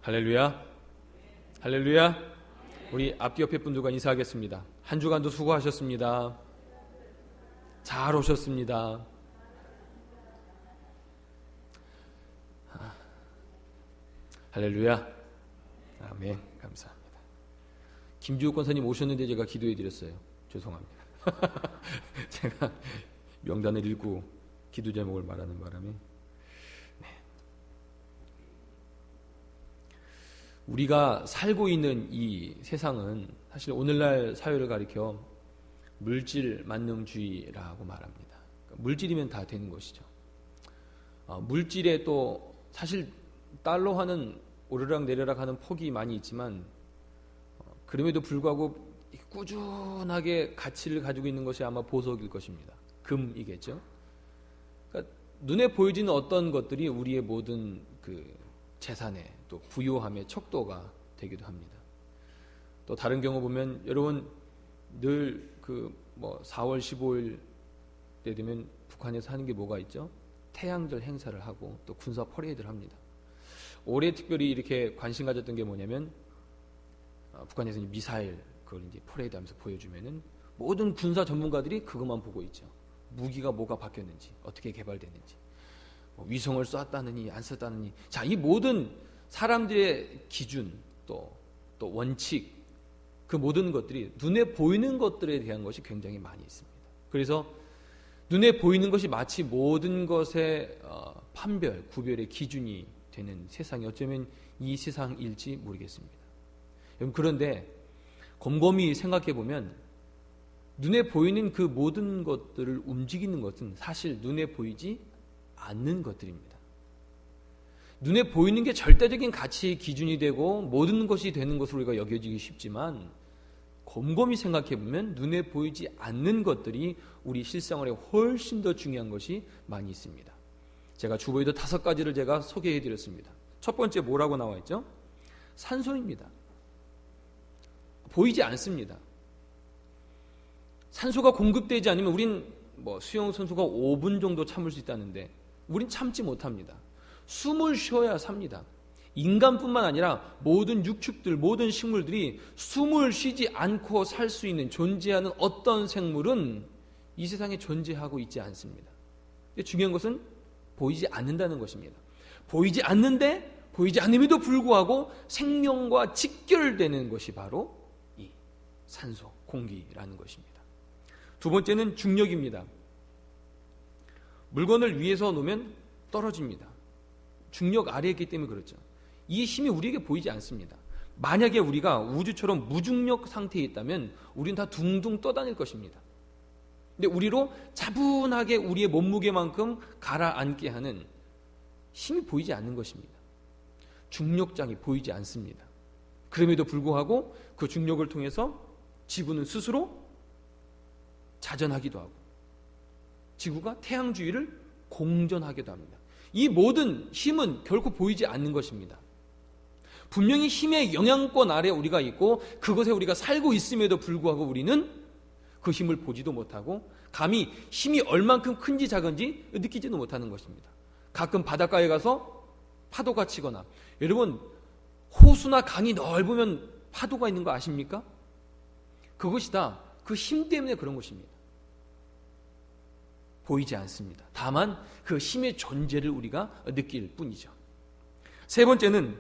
할렐루야. 할렐루야. 우리 앞뒤 옆에 분들과 인사하겠습니다. 한 주간도 수고하셨습니다. 잘 오셨습니다. 할렐루야. 아멘. 감사합니다. 김주호 권사님 오셨는데 제가 기도해 드렸어요. 죄송합니다. 제가 명단을 읽고 기도 제목을 말하는 바람에 우리가 살고 있는 이 세상은 사실 오늘날 사회를 가리켜 물질 만능주의라고 말합니다. 물질이면 다 되는 것이죠. 물질에 또 사실 달러 하는 오르락 내리락 하는 폭이 많이 있지만 그럼에도 불구하고 꾸준하게 가치를 가지고 있는 것이 아마 보석일 것입니다. 금이겠죠. 그러니까 눈에 보여지는 어떤 것들이 우리의 모든 그 재산의 또 부요함의 척도가 되기도 합니다. 또 다른 경우 보면 여러분 늘 그 4월 15일 때 되면 북한에서 하는 게 뭐가 있죠? 태양절 행사를 하고 또 군사 퍼레이드를 합니다. 올해 특별히 이렇게 관심 가졌던 게 뭐냐면 북한에서 미사일 그걸 이제 퍼레이드하면서 보여주면은 모든 군사 전문가들이 그것만 보고 있죠. 무기가 뭐가 바뀌었는지 어떻게 개발됐는지 위성을 쐈다느니 안 쐈다느니 자, 이 모든 사람들의 기준 또 원칙 그 모든 것들이 눈에 보이는 것들에 대한 것이 굉장히 많이 있습니다. 그래서 눈에 보이는 것이 마치 모든 것의 판별, 구별의 기준이 되는 세상이 어쩌면 이 세상일지 모르겠습니다. 그런데 곰곰이 생각해 보면 눈에 보이는 그 모든 것들을 움직이는 것은 사실 눈에 보이지 않는 것들입니다. 눈에 보이는 게 절대적인 가치의 기준이 되고 모든 것이 되는 것으로 우리가 여겨지기 쉽지만 곰곰이 생각해 보면 눈에 보이지 않는 것들이 우리 실생활에 훨씬 더 중요한 것이 많이 있습니다. 제가 주보에도 5가지를 제가 소개해 드렸습니다. 첫 번째 뭐라고 나와 있죠? 산소입니다. 보이지 않습니다. 산소가 공급되지 않으면 우린 수영선수가 5분 정도 참을 수 있다는데 우린 참지 못합니다. 숨을 쉬어야 삽니다. 인간뿐만 아니라 모든 육축들, 모든 식물들이 숨을 쉬지 않고 살 수 있는 존재하는 어떤 생물은 이 세상에 존재하고 있지 않습니다. 근데 중요한 것은 보이지 않는다는 것입니다. 보이지 않는데 보이지 않음에도 불구하고 생명과 직결되는 것이 바로 이 산소, 공기라는 것입니다. 두 번째는 중력입니다. 물건을 위에서 놓으면 떨어집니다. 중력 아래에 있기 때문에 그렇죠. 이 힘이 우리에게 보이지 않습니다. 만약에 우리가 우주처럼 무중력 상태에 있다면 우리는 다 둥둥 떠다닐 것입니다. 근데 우리로 차분하게 우리의 몸무게만큼 가라앉게 하는 힘이 보이지 않는 것입니다. 중력장이 보이지 않습니다. 그럼에도 불구하고 그 중력을 통해서 지구는 스스로 자전하기도 하고 지구가 태양 주위를 공전하기도 합니다. 이 모든 힘은 결코 보이지 않는 것입니다. 분명히 힘의 영향권 아래 우리가 있고 그것에 우리가 살고 있음에도 불구하고 우리는 그 힘을 보지도 못하고 감히 힘이 얼만큼 큰지 작은지 느끼지도 못하는 것입니다. 가끔 바닷가에 가서 파도가 치거나 여러분 호수나 강이 넓으면 파도가 있는 거 아십니까? 그것이 다 그 힘 때문에 그런 것입니다. 보이지 않습니다. 다만 그 힘의 존재를 우리가 느낄 뿐이죠. 세 번째는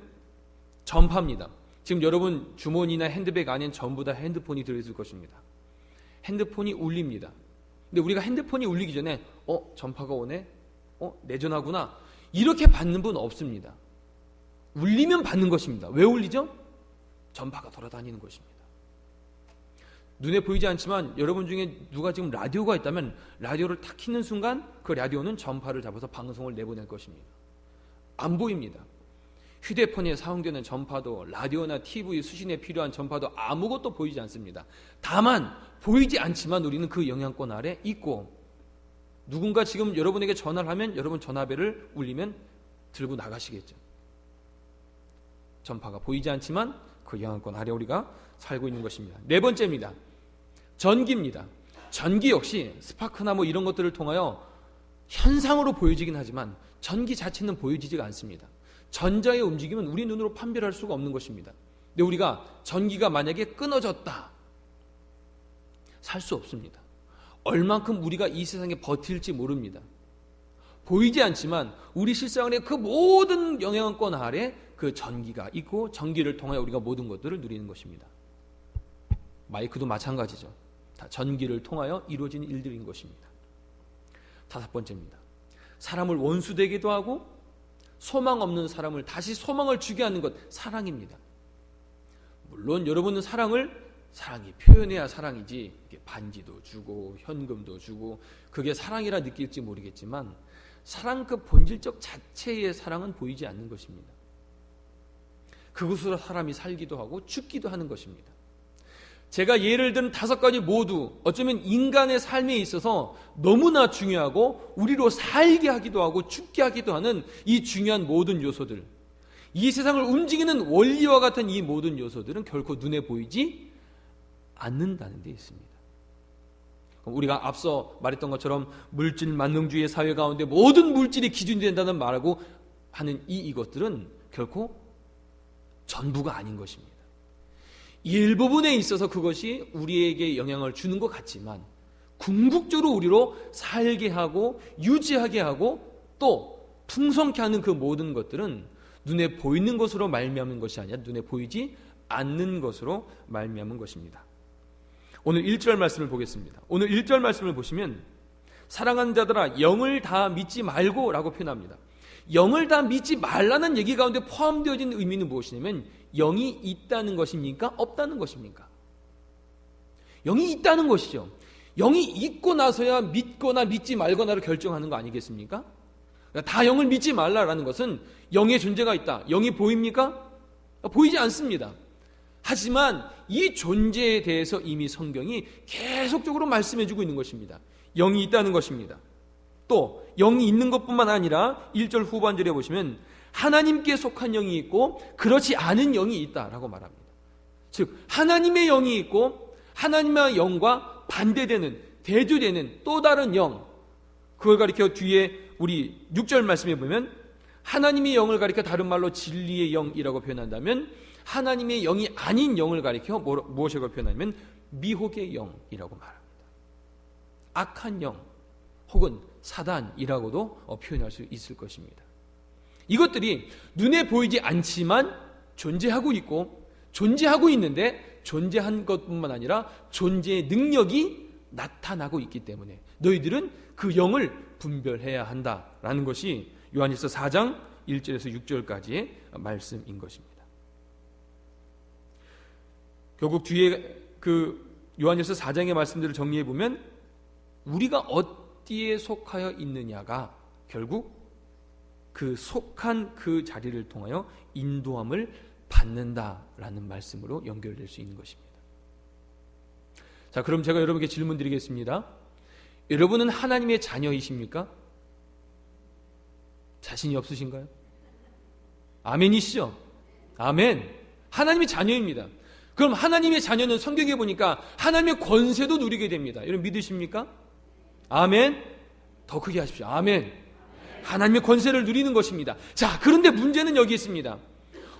전파입니다. 지금 여러분 주머니나 핸드백 안엔 전부 다 핸드폰이 들어있을 것입니다. 핸드폰이 울립니다. 근데 우리가 핸드폰이 울리기 전에 전파가 오네? 내전화구나. 이렇게 받는 분 없습니다. 울리면 받는 것입니다. 왜 울리죠? 전파가 돌아다니는 것입니다. 눈에 보이지 않지만 여러분 중에 누가 지금 라디오가 있다면 라디오를 탁 켜는 순간 그 라디오는 전파를 잡아서 방송을 내보낼 것입니다. 안 보입니다. 휴대폰에 사용되는 전파도 라디오나 TV 수신에 필요한 전파도 아무것도 보이지 않습니다. 다만 보이지 않지만 우리는 그 영향권 아래 있고 누군가 지금 여러분에게 전화를 하면 여러분 전화벨을 울리면 들고 나가시겠죠. 전파가 보이지 않지만 그 영향권 아래 우리가 살고 있는 것입니다. 네 번째입니다. 전기입니다. 전기 역시 스파크나 이런 것들을 통하여 현상으로 보여지긴 하지만 전기 자체는 보여지지가 않습니다. 전자의 움직임은 우리 눈으로 판별할 수가 없는 것입니다. 근데 우리가 전기가 만약에 끊어졌다, 살 수 없습니다. 얼만큼 우리가 이 세상에 버틸지 모릅니다. 보이지 않지만 우리 실생활의 그 모든 영향권 아래 그 전기가 있고, 전기를 통하여 우리가 모든 것들을 누리는 것입니다. 마이크도 마찬가지죠. 다 전기를 통하여 이루어지는 일들인 것입니다. 다섯 번째입니다. 사람을 원수되기도 하고 소망 없는 사람을 다시 소망을 주게 하는 것, 사랑입니다. 물론 여러분은 사랑이 표현해야 사랑이지, 반지도 주고 현금도 주고 그게 사랑이라 느낄지 모르겠지만, 사랑 그 본질적 자체의 사랑은 보이지 않는 것입니다. 그것으로 사람이 살기도 하고 죽기도 하는 것입니다. 제가 예를 든 5가지 모두 어쩌면 인간의 삶에 있어서 너무나 중요하고 우리로 살게 하기도 하고 죽게 하기도 하는 이 중요한 모든 요소들, 이 세상을 움직이는 원리와 같은 이 모든 요소들은 결코 눈에 보이지 않는다는 데 있습니다. 우리가 앞서 말했던 것처럼 물질 만능주의 사회 가운데 모든 물질이 기준이 된다는 말하고 하는 이것들은 결코 전부가 아닌 것입니다. 일부분에 있어서 그것이 우리에게 영향을 주는 것 같지만, 궁극적으로 우리로 살게 하고 유지하게 하고 또 풍성케 하는 그 모든 것들은 눈에 보이는 것으로 말미암은 것이 아니라 눈에 보이지 않는 것으로 말미암은 것입니다. 오늘 1절 말씀을 보겠습니다. 오늘 1절 말씀을 보시면 사랑하는 자들아 영을 다 믿지 말고 라고 표현합니다. 영을 다 믿지 말라는 얘기 가운데 포함되어진 의미는 무엇이냐면, 영이 있다는 것입니까? 없다는 것입니까? 영이 있다는 것이죠. 영이 있고 나서야 믿거나 믿지 말거나를 결정하는 거 아니겠습니까? 그러니까 다 영을 믿지 말라라는 것은 영의 존재가 있다. 영이 보입니까? 보이지 않습니다. 하지만 이 존재에 대해서 이미 성경이 계속적으로 말씀해주고 있는 것입니다. 영이 있다는 것입니다. 또 영이 있는 것뿐만 아니라 1절 후반절에 보시면 하나님께 속한 영이 있고 그렇지 않은 영이 있다라고 말합니다. 즉 하나님의 영이 있고 하나님의 영과 반대되는, 대조되는 또 다른 영, 그걸 가리켜 뒤에 우리 6절 말씀에 보면 하나님의 영을 가리켜 다른 말로 진리의 영이라고 표현한다면, 하나님의 영이 아닌 영을 가리켜 무엇이라고 표현하냐면 미혹의 영이라고 말합니다. 악한 영 혹은 사단이라고도 표현할 수 있을 것입니다. 이것들이 눈에 보이지 않지만 존재하고 있고, 존재하고 있는데 존재한 것뿐만 아니라 존재의 능력이 나타나고 있기 때문에 너희들은 그 영을 분별해야 한다라는 것이 요한일서 4장 1절에서 6절까지의 말씀인 것입니다. 결국 뒤에 그 요한일서 4장의 말씀들을 정리해 보면 우리가 어디에 속하여 있느냐가 결국 그 속한 그 자리를 통하여 인도함을 받는다라는 말씀으로 연결될 수 있는 것입니다. 자, 그럼 제가 여러분께 질문 드리겠습니다. 여러분은 하나님의 자녀이십니까? 자신이 없으신가요? 아멘이시죠? 아멘. 하나님의 자녀입니다. 그럼 하나님의 자녀는 성경에 보니까 하나님의 권세도 누리게 됩니다. 여러분 믿으십니까? 아멘. 더 크게 하십시오. 아멘. 하나님의 권세를 누리는 것입니다. 자, 그런데 문제는 여기 있습니다.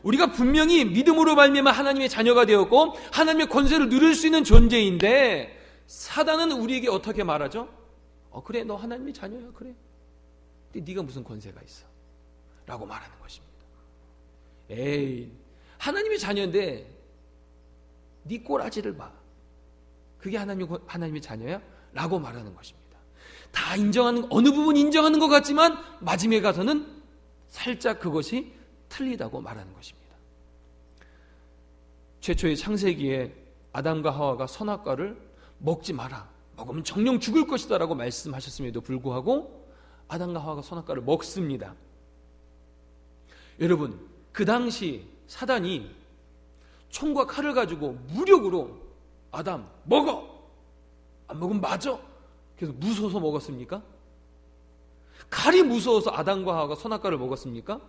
우리가 분명히 믿음으로 말미암아 하나님의 자녀가 되었고 하나님의 권세를 누릴 수 있는 존재인데, 사단은 우리에게 어떻게 말하죠? 그래, 너 하나님의 자녀야. 그래. 근데 네가 무슨 권세가 있어? 라고 말하는 것입니다. 에이, 하나님의 자녀인데 네 꼬라지를 봐. 그게 하나님의 자녀야? 라고 말하는 것입니다. 다 인정하는, 어느 부분 인정하는 것 같지만 마지막에 가서는 살짝 그것이 틀리다고 말하는 것입니다. 최초의 창세기에 아담과 하와가 선악과를 먹지 마라, 먹으면 정령 죽을 것이다 라고 말씀하셨음에도 불구하고 아담과 하와가 선악과를 먹습니다. 여러분, 그 당시 사단이 총과 칼을 가지고 무력으로 아담 먹어! 안 먹으면 맞아! 그래서 무서워서 먹었습니까? 칼이 무서워서 아담과 하와가 선악과를 먹었습니까?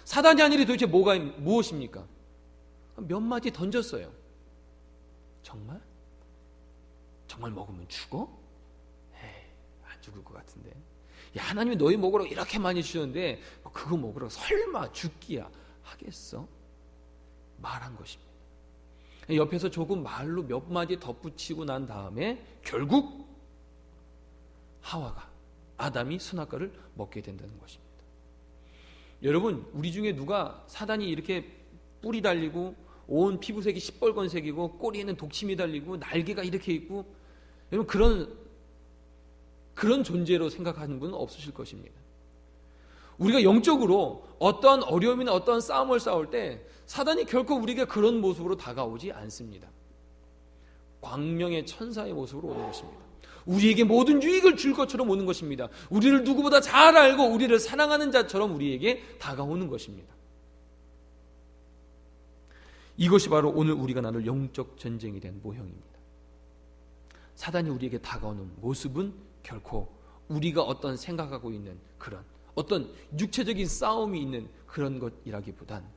사단이 아니라 도대체 무엇입니까? 몇 마디 던졌어요. 정말? 정말 먹으면 죽어? 에이, 안 죽을 것 같은데. 야, 하나님이 너희 먹으라고 이렇게 많이 주셨는데 그거 먹으라고 설마 죽기야 하겠어? 말한 것입니다. 옆에서 조금 말로 몇 마디 덧붙이고 난 다음에 결국 하와가, 아담이 선악과를 먹게 된다는 것입니다. 여러분, 우리 중에 누가 사단이 이렇게 뿔이 달리고 온 피부색이 시뻘건색이고 꼬리에는 독침이 달리고 날개가 이렇게 있고, 여러분 그런 존재로 생각하는 분은 없으실 것입니다. 우리가 영적으로 어떠한 어려움이나 어떠한 싸움을 싸울 때 사단이 결코 우리에게 그런 모습으로 다가오지 않습니다. 광명의 천사의 모습으로 오는 것입니다. 우리에게 모든 유익을 줄 것처럼 오는 것입니다. 우리를 누구보다 잘 알고 우리를 사랑하는 자처럼 우리에게 다가오는 것입니다. 이것이 바로 오늘 우리가 나눌 영적 전쟁에 대한 모형입니다. 사단이 우리에게 다가오는 모습은 결코 우리가 어떤 생각하고 있는 그런 어떤 육체적인 싸움이 있는 그런 것이라기보단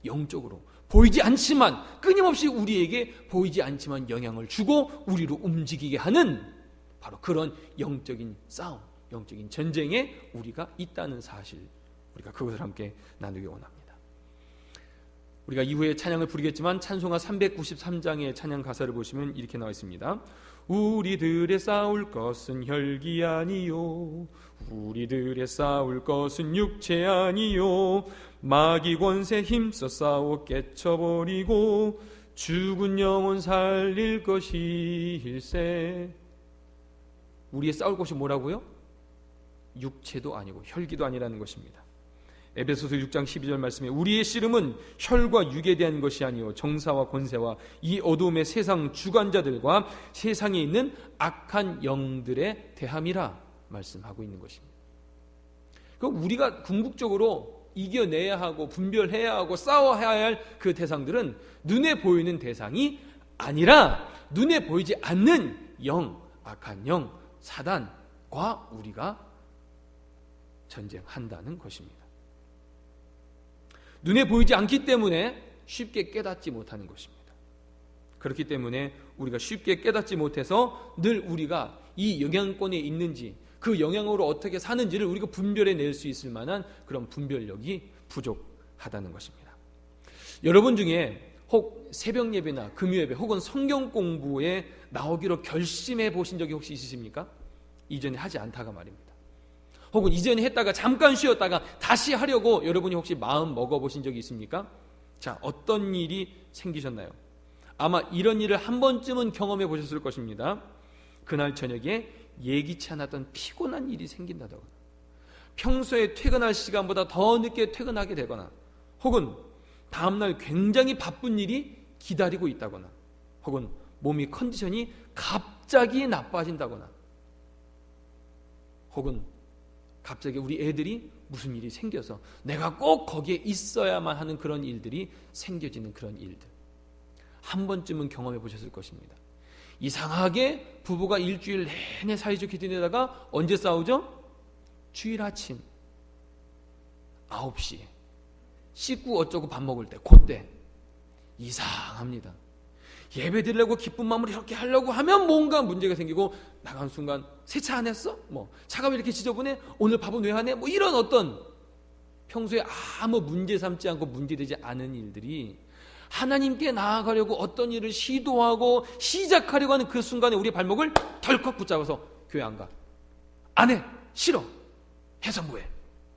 영적으로 보이지 않지만, 끊임없이 우리에게 보이지 않지만 영향을 주고 우리로 움직이게 하는 바로 그런 영적인 싸움, 영적인 전쟁에 우리가 있다는 사실, 우리가 그것을 함께 나누기 원합니다. 우리가 이후에 찬양을 부르겠지만 찬송가 393장의 찬양 가사를 보시면 이렇게 나와 있습니다. 우리들의 싸울 것은 혈기 아니요, 우리들의 싸울 것은 육체 아니요, 마귀 권세 힘써 싸워 깨쳐버리고 죽은 영혼 살릴 것일세. 우리의 싸울 것이 뭐라고요? 육체도 아니고 혈기도 아니라는 것입니다. 에베소서 6장 12절 말씀에 우리의 씨름은 혈과 육에 대한 것이 아니요 정사와 권세와 이 어두움의 세상 주관자들과 세상에 있는 악한 영들의 대함이라 말씀하고 있는 것입니다. 그럼 우리가 궁극적으로 이겨내야 하고 분별해야 하고 싸워야 할 그 대상들은 눈에 보이는 대상이 아니라 눈에 보이지 않는 영, 악한 영, 사단과 우리가 전쟁한다는 것입니다. 눈에 보이지 않기 때문에 쉽게 깨닫지 못하는 것입니다. 그렇기 때문에 우리가 쉽게 깨닫지 못해서 늘 우리가 이 영향권에 있는지, 그 영향으로 어떻게 사는지를 우리가 분별해낼 수 있을 만한 그런 분별력이 부족하다는 것입니다. 여러분 중에 혹 새벽 예배나 금요 예배 혹은 성경 공부에 나오기로 결심해 보신 적이 혹시 있으십니까? 이전에 하지 않다가 말입니다. 혹은 이전에 했다가 잠깐 쉬었다가 다시 하려고 여러분이 혹시 마음 먹어보신 적이 있습니까? 자, 어떤 일이 생기셨나요? 아마 이런 일을 한 번쯤은 경험해 보셨을 것입니다. 그날 저녁에 예기치 않았던 피곤한 일이 생긴다거나, 평소에 퇴근할 시간보다 더 늦게 퇴근하게 되거나, 혹은 다음날 굉장히 바쁜 일이 기다리고 있다거나, 혹은 몸이 컨디션이 갑자기 나빠진다거나, 혹은 갑자기 우리 애들이 무슨 일이 생겨서 내가 꼭 거기에 있어야만 하는 그런 일들이 생겨지는 그런 일들, 한 번쯤은 경험해 보셨을 것입니다. 이상하게 부부가 일주일 내내 사이좋게 지내다가 언제 싸우죠? 주일 아침 9시에 씻고 어쩌고 밥 먹을 때, 그때 이상합니다. 예배 드리려고 기쁜 마음으로 이렇게 하려고 하면 뭔가 문제가 생기고, 나간 순간 세차 안 했어? 차가 왜 이렇게 지저분해? 오늘 밥은 왜 안 해? 이런 어떤 평소에 아무 문제 삼지 않고 문제되지 않은 일들이 하나님께 나아가려고 어떤 일을 시도하고 시작하려고 하는 그 순간에 우리 발목을 덜컥 붙잡아서 교회 안 가, 안 해, 싫어, 해서 뭐해?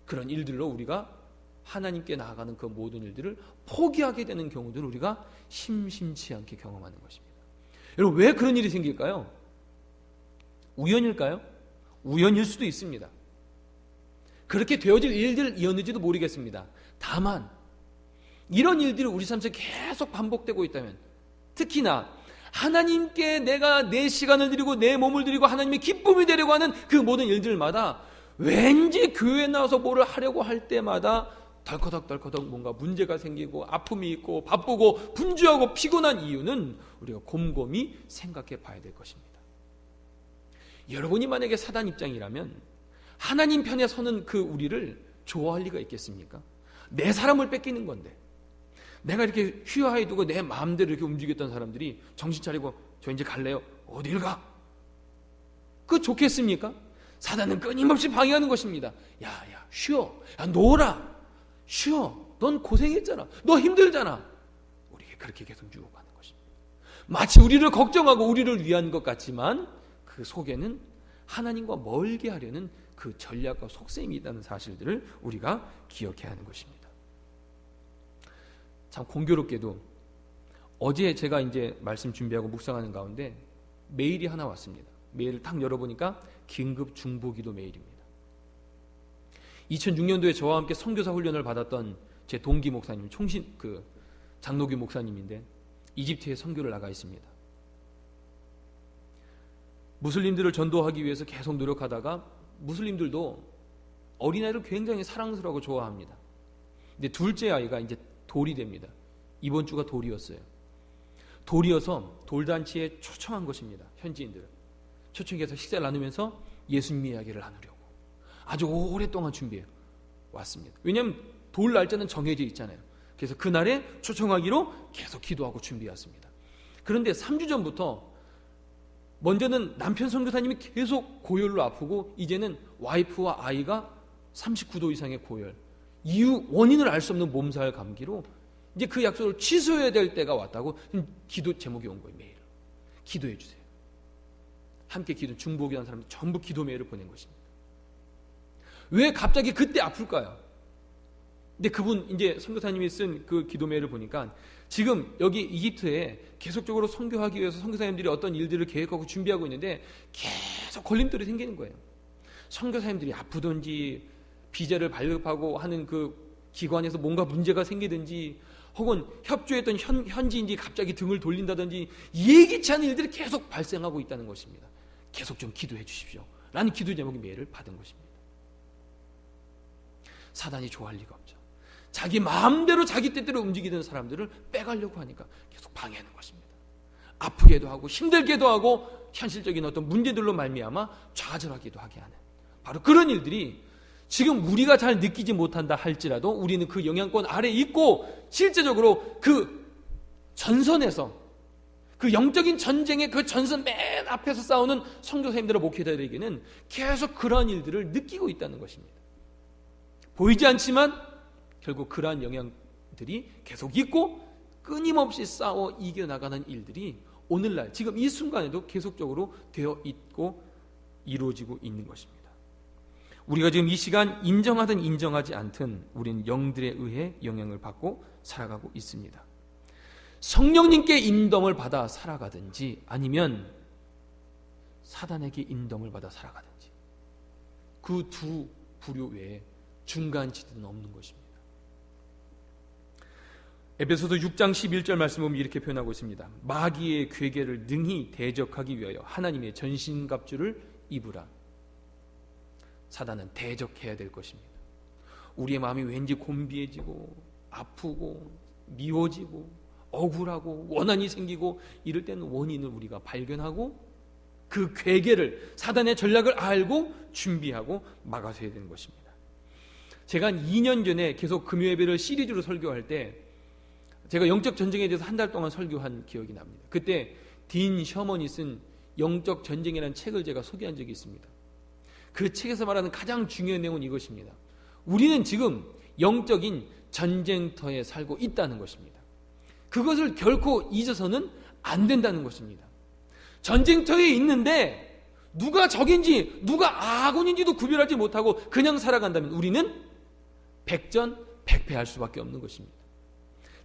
그런 일들로 우리가 하나님께 나아가는 그 모든 일들을 포기하게 되는 경우들을 우리가 심심치 않게 경험하는 것입니다. 여러분, 왜 그런 일이 생길까요? 우연일까요? 우연일 수도 있습니다. 그렇게 되어질 일들이었는지도 모르겠습니다. 다만 이런 일들이 우리 삶 속에 계속 반복되고 있다면, 특히나 하나님께 내가 내 시간을 드리고 내 몸을 드리고 하나님의 기쁨이 되려고 하는 그 모든 일들마다 왠지 교회에 나와서 뭐를 하려고 할 때마다 덜커덕 뭔가 문제가 생기고 아픔이 있고 바쁘고 분주하고 피곤한 이유는 우리가 곰곰이 생각해 봐야 될 것입니다. 여러분이 만약에 사단 입장이라면 하나님 편에 서는 그 우리를 좋아할 리가 있겠습니까? 내 사람을 뺏기는 건데, 내가 이렇게 휘하에 두고 내 마음대로 이렇게 움직였던 사람들이 정신 차리고 저 이제 갈래요? 어딜 가? 그거 좋겠습니까? 사단은 끊임없이 방해하는 것입니다. 야, 쉬어. 야, 놀아. 쉬어. 넌 고생했잖아. 너 힘들잖아. 우리에게 그렇게 계속 유혹하는 것입니다. 마치 우리를 걱정하고 우리를 위한 것 같지만 그 속에는 하나님과 멀게 하려는 그 전략과 속셈이 있다는 사실들을 우리가 기억해야 하는 것입니다. 참 공교롭게도 어제 제가 이제 말씀 준비하고 묵상하는 가운데 메일이 하나 왔습니다. 메일을 딱 열어보니까 긴급 중보기도 메일입니다. 2006년도에 저와 함께 선교사 훈련을 받았던 제 동기 목사님, 장로교 목사님인데 이집트에 선교를 나가 있습니다. 무슬림들을 전도하기 위해서 계속 노력하다가 무슬림들도 어린아이를 굉장히 사랑스러워하고 좋아합니다. 근데 둘째 아이가 이제 돌이 됩니다. 이번 주가 돌이었어요. 돌이어서 돌잔치에 초청한 것입니다. 현지인들을 초청해서 식사를 나누면서 예수님 이야기를 나누려고 아주 오랫동안 준비해 왔습니다. 왜냐하면 돌 날짜는 정해져 있잖아요. 그래서 그날에 초청하기로 계속 기도하고 준비했습니다. 그런데 3주 전부터 먼저는 남편 선교사님이 계속 고열로 아프고 이제는 와이프와 아이가 39도 이상의 고열, 원인을 알 수 없는 몸살 감기로 이제 그 약속을 취소해야 될 때가 왔다고 기도 제목이 온 거예요. 메일. 기도해 주세요. 함께 기도 중보기도한 사람들 전부 기도 메일을 보낸 것입니다. 왜 갑자기 그때 아플까요? 근데 그분 이제 선교사님이 쓴 그 기도 메일을 보니까 지금 여기 이집트에 계속적으로 선교하기 위해서 선교사님들이 어떤 일들을 계획하고 준비하고 있는데 계속 걸림돌이 생기는 거예요. 선교사님들이 아프든지 비자를 발급하고 하는 그 기관에서 뭔가 문제가 생기든지 혹은 협조했던 현지인지 갑자기 등을 돌린다든지 예기치 않은 일들이 계속 발생하고 있다는 것입니다. 계속 좀 기도해 주십시오 라는 기도 제목의 메일을 받은 것입니다. 사단이 좋아할 리가 없죠. 자기 마음대로 자기 뜻대로 움직이는 사람들을 빼가려고 하니까 계속 방해하는 것입니다. 아프게도 하고 힘들게도 하고 현실적인 어떤 문제들로 말미암아 좌절하기도 하게 하는 바로 그런 일들이 지금 우리가 잘 느끼지 못한다 할지라도 우리는 그 영향권 아래 있고 실제적으로 그 전선에서 그 영적인 전쟁의 그 전선 맨 앞에서 싸우는 선교사님들과 목회자들에게는 계속 그러한 일들을 느끼고 있다는 것입니다. 보이지 않지만 결국 그러한 영향들이 계속 있고 끊임없이 싸워 이겨나가는 일들이 오늘날 지금 이 순간에도 계속적으로 되어 있고 이루어지고 있는 것입니다. 우리가 지금 이 시간 인정하든 인정하지 않든 우리는 영들에 의해 영향을 받고 살아가고 있습니다. 성령님께 인dom을 받아 살아가든지 아니면 사단에게 인dom을 받아 살아가든지 그 두 부류 외에 중간 지대는 없는 것입니다. 에베소서 6장 11절 말씀 보면 이렇게 표현하고 있습니다. 마귀의 괴계를 능히 대적하기 위하여 하나님의 전신갑주를 입으라. 사단은 대적해야 될 것입니다. 우리의 마음이 왠지 곤비해지고 아프고 미워지고 억울하고 원한이 생기고 이럴 때는 원인을 우리가 발견하고 그 괴계를 사단의 전략을 알고 준비하고 막아서야 되는 것입니다. 제가 한 2년 전에 계속 금요예배를 시리즈로 설교할 때 제가 영적 전쟁에 대해서 한 달 동안 설교한 기억이 납니다. 그때 딘 셔먼이 쓴 영적 전쟁이라는 책을 제가 소개한 적이 있습니다. 그 책에서 말하는 가장 중요한 내용은 이것입니다. 우리는 지금 영적인 전쟁터에 살고 있다는 것입니다. 그것을 결코 잊어서는 안 된다는 것입니다. 전쟁터에 있는데 누가 적인지 누가 아군인지도 구별하지 못하고 그냥 살아간다면 우리는 백전백패할 수밖에 없는 것입니다.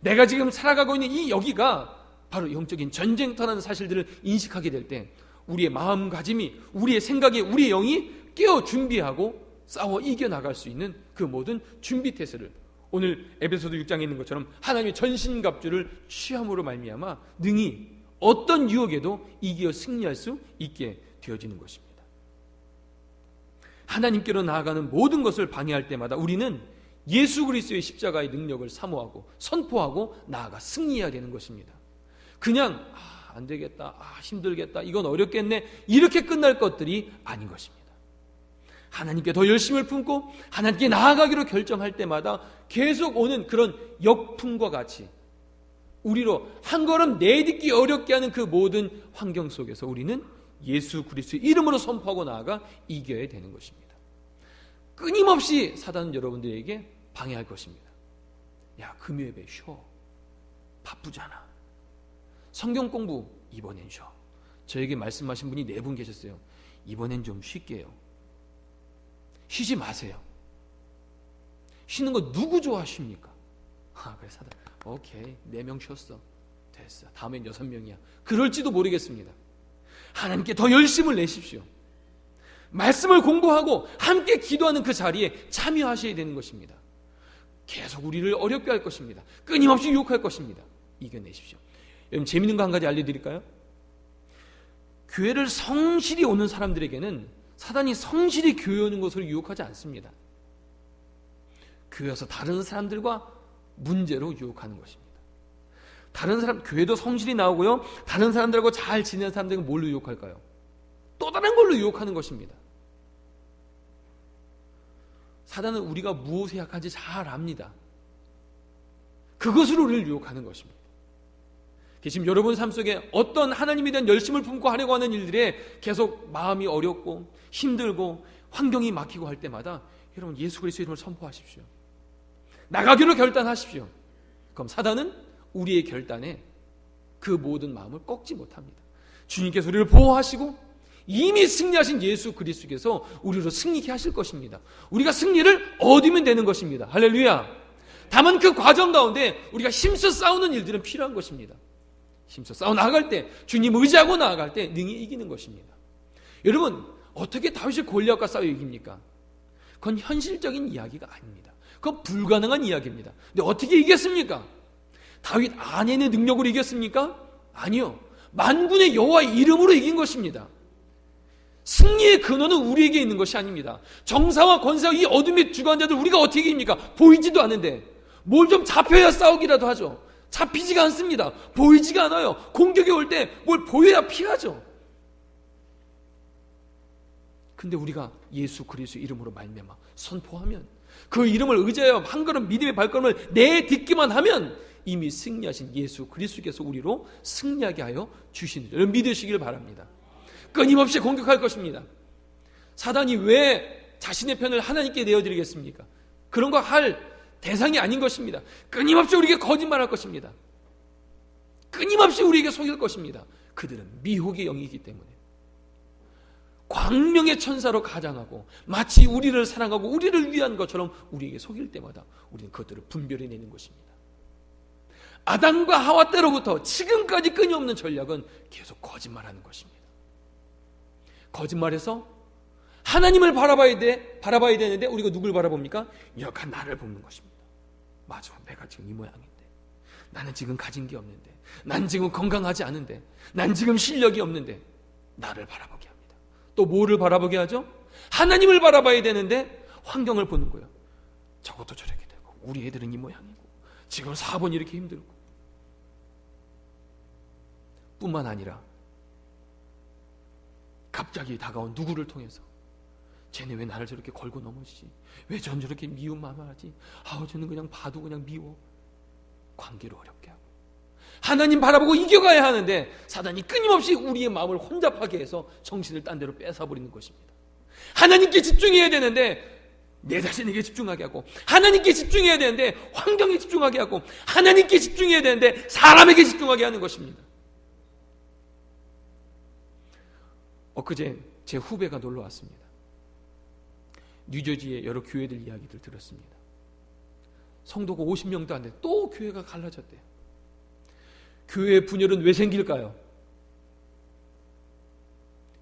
내가 지금 살아가고 있는 이 여기가 바로 영적인 전쟁터라는 사실들을 인식하게 될 때 우리의 마음가짐이 우리의 생각이 우리의 영이 깨어 준비하고 싸워 이겨나갈 수 있는 그 모든 준비태세를 오늘 에베소서 6장에 있는 것처럼 하나님의 전신갑주를 취함으로 말미암아 능히 어떤 유혹에도 이겨 승리할 수 있게 되어지는 것입니다. 하나님께로 나아가는 모든 것을 방해할 때마다 우리는 예수 그리스도의 십자가의 능력을 사모하고 선포하고 나아가 승리해야 되는 것입니다. 그냥 안 되겠다, 힘들겠다, 이건 어렵겠네 이렇게 끝날 것들이 아닌 것입니다. 하나님께 더 열심을 품고 하나님께 나아가기로 결정할 때마다 계속 오는 그런 역풍과 같이 우리로 한 걸음 내딛기 어렵게 하는 그 모든 환경 속에서 우리는 예수 그리스도의 이름으로 선포하고 나아가 이겨야 되는 것입니다. 끊임없이 사단은 여러분들에게 방해할 것입니다. 야, 금요예배 쉬어. 바쁘잖아. 성경 공부 이번엔 쉬어. 저에게 말씀하신 분이 4분 계셨어요. 이번엔 좀 쉴게요. 쉬지 마세요. 쉬는 거 누구 좋아하십니까? 그래 사단. 오케이, 4명 쉬었어. 됐어. 다음엔 6명이야. 그럴지도 모르겠습니다. 하나님께 더 열심을 내십시오. 말씀을 공부하고 함께 기도하는 그 자리에 참여하셔야 되는 것입니다. 계속 우리를 어렵게 할 것입니다. 끊임없이 유혹할 것입니다. 이겨내십시오. 여러분, 재밌는 거 한 가지 알려드릴까요? 교회를 성실히 오는 사람들에게는 사단이 성실히 교회 오는 것으로 유혹하지 않습니다. 교회 와서 다른 사람들과 문제로 유혹하는 것입니다. 다른 사람, 교회도 성실히 나오고요, 다른 사람들하고 잘 지내는 사람들은 뭘로 유혹할까요? 또 다른 걸로 유혹하는 것입니다. 사단은 우리가 무엇에 약한지 잘 압니다. 그것으로 우리를 유혹하는 것입니다. 지금 여러분 삶 속에 어떤 하나님에 대한 열심을 품고 하려고 하는 일들에 계속 마음이 어렵고 힘들고 환경이 막히고 할 때마다 여러분 예수 그리스도의 이름을 선포하십시오. 나가기로 결단하십시오. 그럼 사단은 우리의 결단에 그 모든 마음을 꺾지 못합니다. 주님께서 우리를 보호하시고 이미 승리하신 예수 그리스도께서 우리로 승리케 하실 것입니다. 우리가 승리를 얻으면 되는 것입니다. 할렐루야. 다만 그 과정 가운데 우리가 힘써 싸우는 일들은 필요한 것입니다. 힘써 싸워 나아갈 때, 주님 의지하고 나아갈 때 능히 이기는 것입니다. 여러분, 어떻게 다윗이 골리앗과 싸워 이깁니까? 그건 현실적인 이야기가 아닙니다. 그건 불가능한 이야기입니다. 근데 어떻게 이겼습니까? 다윗 아내의 능력으로 이겼습니까? 아니요. 만군의 여호와의 이름으로 이긴 것입니다. 승리의 근원은 우리에게 있는 것이 아닙니다. 정사와 권세와 이 어둠의 주관자들 우리가 어떻게 이깁니까? 보이지도 않는데 뭘 좀 잡혀야 싸우기라도 하죠. 잡히지가 않습니다. 보이지가 않아요. 공격이 올 때 뭘 보여야 피하죠. 근데 우리가 예수 그리스도 이름으로 말미암아 선포하면, 그 이름을 의지하여 한 걸음 믿음의 발걸음을 내딛기만 하면 이미 승리하신 예수 그리스도께서 우리로 승리하게 하여 주시는 줄 믿으시길 바랍니다. 끊임없이 공격할 것입니다. 사단이 왜 자신의 편을 하나님께 내어드리겠습니까? 그런 거 할 대상이 아닌 것입니다. 끊임없이 우리에게 거짓말할 것입니다. 끊임없이 우리에게 속일 것입니다. 그들은 미혹의 영이기 때문에 광명의 천사로 가장하고 마치 우리를 사랑하고 우리를 위한 것처럼 우리에게 속일 때마다 우리는 그것들을 분별해내는 것입니다. 아담과 하와 때로부터 지금까지 끊임없는 전략은 계속 거짓말하는 것입니다. 거짓말해서 하나님을 바라봐야 되는데 우리가 누굴 바라봅니까? 역한 나를 보는 것입니다. 맞아, 내가 지금 이 모양인데, 나는 지금 가진 게 없는데, 난 지금 건강하지 않은데, 난 지금 실력이 없는데, 나를 바라보게 합니다. 또 뭐를 바라보게 하죠? 하나님을 바라봐야 되는데 환경을 보는 거예요. 저것도 저렇게 되고, 우리 애들은 이 모양이고, 지금 사업은 이렇게 힘들고. 뿐만 아니라 갑자기 다가온 누구를 통해서 쟤네 왜 나를 저렇게 걸고 넘어지지? 왜 전 저렇게 미운 마음을 하지? 저는 그냥 봐도 그냥 미워. 관계를 어렵게 하고 하나님 바라보고 이겨가야 하는데 사단이 끊임없이 우리의 마음을 혼잡하게 해서 정신을 딴 데로 뺏어버리는 것입니다. 하나님께 집중해야 되는데 내 자신에게 집중하게 하고, 하나님께 집중해야 되는데 환경에 집중하게 하고, 하나님께 집중해야 되는데 사람에게 집중하게 하는 것입니다. 엊그제 제 후배가 놀러 왔습니다. 뉴저지의 여러 교회들 이야기들 들었습니다. 성도가 50명도 안 돼. 또 교회가 갈라졌대요. 교회의 분열은 왜 생길까요?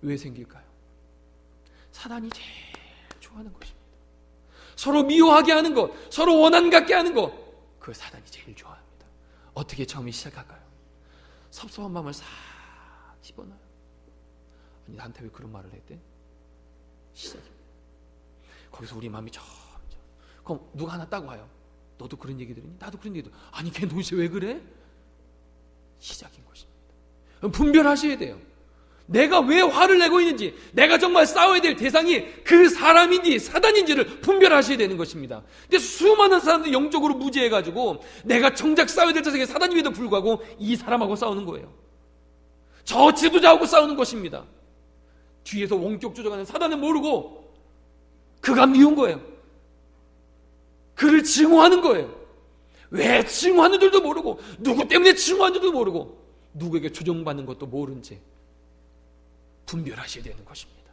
왜 생길까요? 사단이 제일 좋아하는 것입니다. 서로 미워하게 하는 것, 서로 원한 갖게 하는 것, 그 사단이 제일 좋아합니다. 어떻게 처음에 시작할까요? 섭섭한 마음을 싹 집어넣어요. 아니, 나한테 왜 그런 말을 했대? 시작입니다. 거기서 우리 마음이 점점, 그럼 누가 하나 딱 와요. 너도 그런 얘기 들으니? 나도 그런 얘기 들으니? 아니, 걔 도대체 왜 그래? 시작인 것입니다. 분별하셔야 돼요. 내가 왜 화를 내고 있는지, 내가 정말 싸워야 될 대상이 그 사람인지 사단인지를 분별하셔야 되는 것입니다. 근데 수많은 사람들이 영적으로 무지해가지고 내가 정작 싸워야 될 대상이 사단임에도 불구하고 이 사람하고 싸우는 거예요. 저 지도자하고 싸우는 것입니다. 뒤에서 원격 조종하는 사단은 모르고 그가 미운 거예요. 그를 증오하는 거예요. 왜 증오하는지도 모르고, 누구 때문에 증오하는지도 모르고, 누구에게 조종받는 것도 모른 채 분별하셔야 되는 것입니다.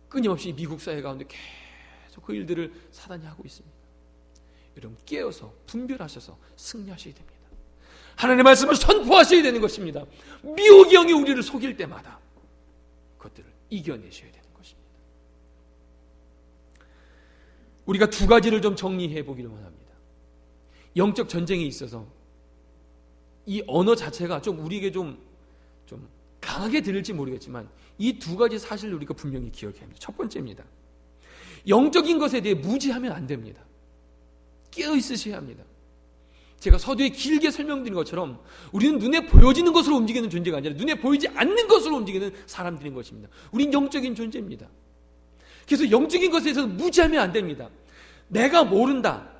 끊임없이 미국 사회 가운데 계속 그 일들을 사단이 하고 있습니다. 여러분, 깨어서 분별하셔서 승리하셔야 됩니다. 하나님의 말씀을 선포하셔야 되는 것입니다. 미혹의 영이 우리를 속일 때마다 그것들을 이겨내셔야 되는 것입니다. 우리가 두 가지를 좀 정리해 보기를 원합니다. 영적 전쟁에 있어서 이 언어 자체가 좀 우리에게 좀 강하게 들릴지 모르겠지만 이 두 가지 사실을 우리가 분명히 기억해야 합니다. 첫 번째입니다. 영적인 것에 대해 무지하면 안 됩니다. 깨어 있으셔야 합니다. 제가 서두에 길게 설명드린 것처럼 우리는 눈에 보여지는 것으로 움직이는 존재가 아니라 눈에 보이지 않는 것으로 움직이는 사람들인 것입니다. 우린 영적인 존재입니다. 그래서 영적인 것에 대해서 무지하면 안 됩니다. 내가 모른다.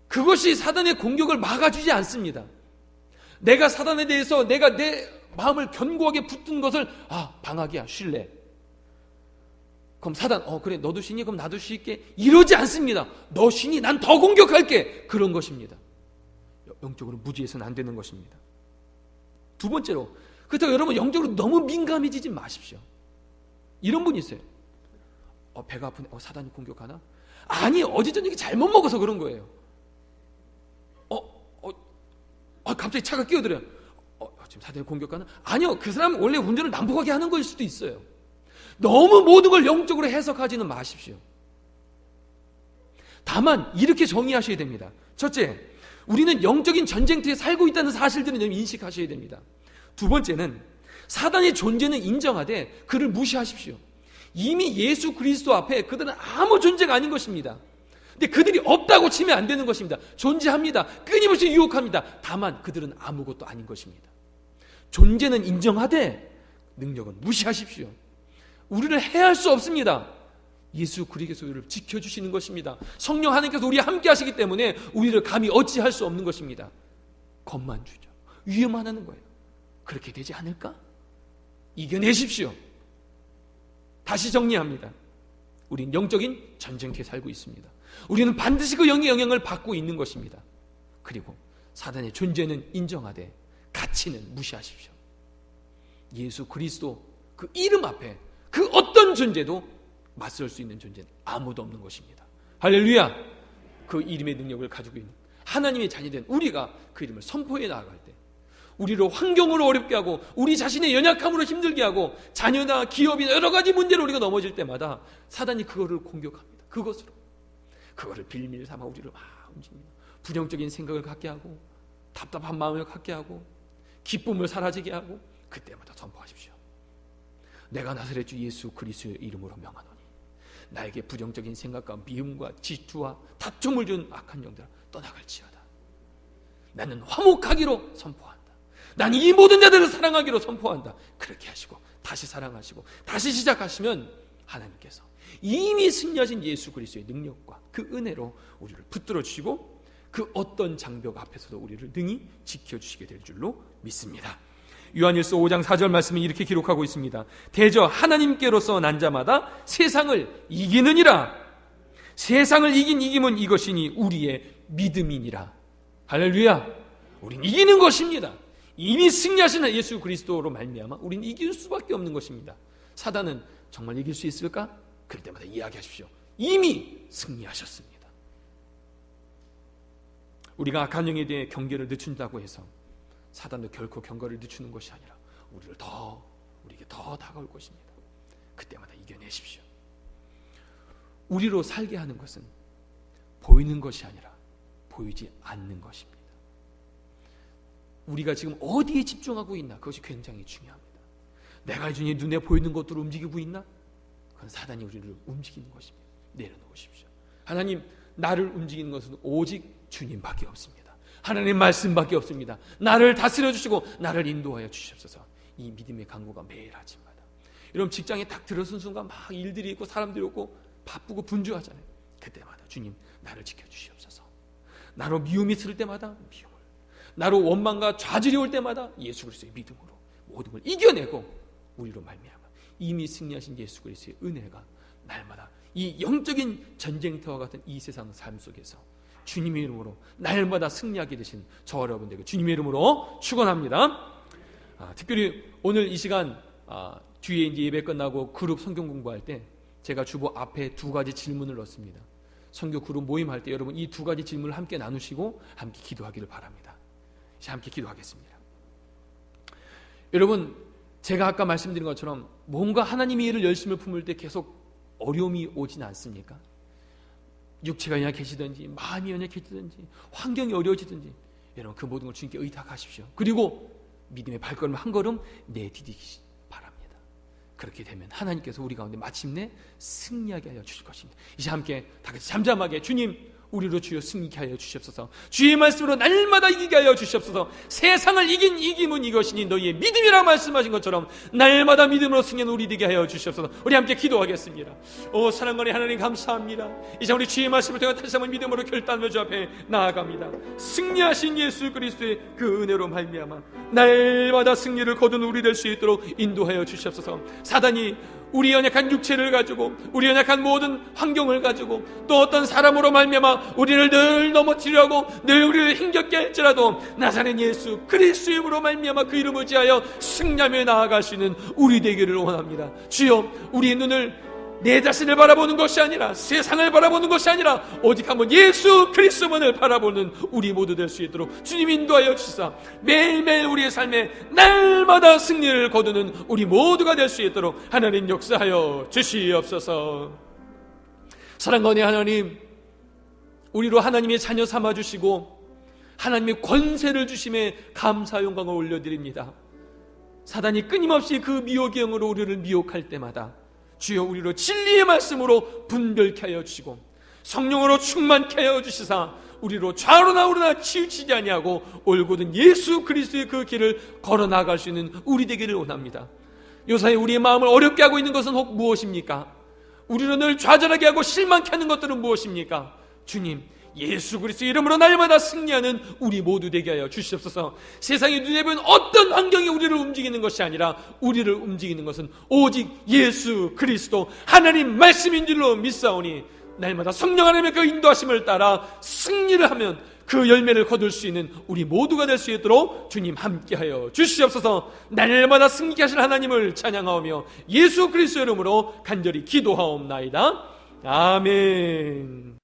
그것이 사단의 공격을 막아주지 않습니다. 내가 사단에 대해서 내가 내 마음을 견고하게 붙든 것을 방학이야, 쉴래. 그럼 사단 그래 너도 쉬니? 그럼 나도 쉴게. 이러지 않습니다. 너 쉬니? 난 더 공격할게. 그런 것입니다. 영적으로 무지해서는 안 되는 것입니다. 두 번째로, 그렇다고 여러분 영적으로 너무 민감해지지 마십시오. 이런 분이 있어요. 배가 아프네. 사단이 공격하나? 아니, 어제 저녁에 잘못 먹어서 그런 거예요. 갑자기 차가 끼어들어요. 지금 사단이 공격하나? 아니요, 그 사람은 원래 운전을 난폭하게 하는 것일 수도 있어요. 너무 모든 걸 영적으로 해석하지는 마십시오. 다만 이렇게 정의하셔야 됩니다. 첫째, 우리는 영적인 전쟁터에 살고 있다는 사실들을 인식하셔야 됩니다. 두 번째는 사단의 존재는 인정하되 그를 무시하십시오. 이미 예수 그리스도 앞에 그들은 아무 존재가 아닌 것입니다. 근데 그들이 없다고 치면 안 되는 것입니다. 존재합니다. 끊임없이 유혹합니다. 다만 그들은 아무것도 아닌 것입니다. 존재는 인정하되 능력은 무시하십시오. 우리를 해할 수 없습니다. 예수 그리스도께서 우리를 지켜주시는 것입니다. 성령 하나님께서 우리와 함께 하시기 때문에 우리를 감히 어찌할 수 없는 것입니다. 겁만 주죠. 위험하다는 거예요. 그렇게 되지 않을까? 이겨내십시오. 다시 정리합니다. 우린 영적인 전쟁터에 살고 있습니다. 우리는 반드시 그 영의 영향을 받고 있는 것입니다. 그리고 사단의 존재는 인정하되 가치는 무시하십시오. 예수 그리스도 그 이름 앞에 그 어떤 존재도 맞설 수 있는 존재는 아무도 없는 것입니다. 할렐루야! 그 이름의 능력을 가지고 있는 하나님의 자녀된 우리가 그 이름을 선포해 나아갈 때, 우리를 환경으로 어렵게 하고 우리 자신의 연약함으로 힘들게 하고 자녀나 기업이나 여러 가지 문제로 우리가 넘어질 때마다 사단이 그거를 공격합니다. 그거를 빌미를 삼아 우리를 막 움직입니다. 부정적인 생각을 갖게 하고 답답한 마음을 갖게 하고 기쁨을 사라지게 하고, 그때마다 선포하십시오. 내가 나사렛 주 예수 그리스도의 이름으로 명하노니 나에게 부정적인 생각과 미움과 질투와 다툼을 준 악한 영들아 떠나갈지어다. 나는 화목하기로 선포한다. 난 이 모든 자들을 사랑하기로 선포한다. 그렇게 하시고 다시 사랑하시고 다시 시작하시면 하나님께서 이미 승리하신 예수 그리스도의 능력과 그 은혜로 우리를 붙들어 주시고 그 어떤 장벽 앞에서도 우리를 능히 지켜주시게 될 줄로 믿습니다. 요한일서 5장 4절 말씀은 이렇게 기록하고 있습니다. 대저 하나님께로서 난 자마다 세상을 이기느니라. 세상을 이긴 이김은 이것이니 우리의 믿음이니라. 할렐루야. 우린 이기는 것입니다. 이미 승리하신 예수 그리스도로 말미암아 우린 이길 수밖에 없는 것입니다. 사단은 정말 이길 수 있을까? 그럴 때마다 이야기하십시오. 이미 승리하셨습니다. 우리가 악한 영에 대해 경계를 늦춘다고 해서 사단도 결코 경계를 늦추는 것이 아니라 우리에게 더 다가올 것입니다. 그때마다 이겨내십시오. 우리로 살게 하는 것은 보이는 것이 아니라 보이지 않는 것입니다. 우리가 지금 어디에 집중하고 있나, 그것이 굉장히 중요합니다. 내가 이제 눈에 보이는 것들을 움직이고 있나? 그건 사단이 우리를 움직이는 것입니다. 내려놓으십시오. 하나님, 나를 움직이는 것은 오직 주님밖에 없습니다. 하나님 말씀밖에 없습니다. 나를 다스려 주시고 나를 인도하여 주시옵소서. 이 믿음의 간구가 매일 아침마다. 여러분, 직장에 딱 들어선 순간 막 일들이 있고 사람들이 있고 바쁘고 분주하잖아요. 그때마다 주님, 나를 지켜주시옵소서. 나로 미움이 있을 때마다 미움을, 나로 원망과 좌절이 올 때마다 예수 그리스도의 믿음으로 모든 걸 이겨내고 우리로 말미암아 이미 승리하신 예수 그리스도의 은혜가 날마다 이 영적인 전쟁터와 같은 이 세상 삶 속에서 주님의 이름으로 날마다 승리하게 되신 저와 여러분들에게 주님의 이름으로 축원합니다. 특별히 오늘 이 시간 뒤에 이제 예배 끝나고 그룹 성경 공부할 때 제가 주보 앞에 2가지 질문을 넣습니다. 성교 그룹 모임할 때 여러분 이 2가지 질문을 함께 나누시고 함께 기도하기를 바랍니다. 이제 함께 기도하겠습니다. 여러분, 제가 아까 말씀드린 것처럼 뭔가 하나님의 일을 열심을 품을 때 계속 어려움이 오진 않습니까? 육체가 연약해지든지 마음이 연약해지든지 환경이 어려워지든지 여러분 그 모든 걸 주님께 의탁하십시오. 그리고 믿음의 발걸음 한 걸음 내디디기 바랍니다. 그렇게 되면 하나님께서 우리 가운데 마침내 승리하게 하여 주실 것입니다. 이제 함께 다 같이 잠잠하게 주님 우리로 주여 승리케 하여 주시옵소서. 주의 말씀으로 날마다 이기게 하여 주시옵소서. 세상을 이긴 이김은 이것이니 너희의 믿음이라 말씀하신 것처럼 날마다 믿음으로 승리하는 우리 되게 하여 주시옵소서. 우리 함께 기도하겠습니다. 오 사랑하는 하나님 감사합니다. 이제 우리 주의 말씀을 통해 다시 한번 믿음으로 결단하며 주 앞에 나아갑니다. 승리하신 예수 그리스도의 그 은혜로 말미암아 날마다 승리를 거둔 우리 될 수 있도록 인도하여 주시옵소서. 사단이 우리 연약한 육체를 가지고 우리 연약한 모든 환경을 가지고 또 어떤 사람으로 말미암아 우리를 늘 넘어뜨리려고 늘 우리를 힘겹게 할지라도 나사렛 예수 그리스도의 이름으로 말미암아 그 이름을 지하여 승리하며 나아갈 수 있는 우리 되기를 원합니다. 주여 우리의 눈을 내 자신을 바라보는 것이 아니라 세상을 바라보는 것이 아니라 오직 한번 예수 그리스도만을 바라보는 우리 모두 될 수 있도록 주님 인도하여 주시사 매일매일 우리의 삶에 날마다 승리를 거두는 우리 모두가 될 수 있도록 하나님 역사하여 주시옵소서. 사랑과 은혜 하나님, 우리로 하나님의 자녀 삼아주시고 하나님의 권세를 주심에 감사 영광을 올려드립니다. 사단이 끊임없이 그 미혹의 영으로 우리를 미혹할 때마다 주여 우리로 진리의 말씀으로 분별케 하여 주시고 성령으로 충만케 하여 주시사 우리로 좌로나 우로나 치우치지 아니하고 올곧은 예수 그리스도의 그 길을 걸어나갈 수 있는 우리 되기를 원합니다. 요사이 우리의 마음을 어렵게 하고 있는 것은 혹 무엇입니까? 우리를 늘 좌절하게 하고 실망케 하는 것들은 무엇입니까? 주님 예수 그리스도 이름으로 날마다 승리하는 우리 모두 되게 하여 주시옵소서. 세상의 눈에 보이는 어떤 환경이 우리를 움직이는 것이 아니라 우리를 움직이는 것은 오직 예수 그리스도 하나님 말씀인 줄로 믿사오니 날마다 성령 하나님의 그 인도하심을 따라 승리를 하면 그 열매를 거둘 수 있는 우리 모두가 될 수 있도록 주님 함께하여 주시옵소서. 날마다 승리케 하실 하나님을 찬양하오며 예수 그리스도 이름으로 간절히 기도하옵나이다. 아멘.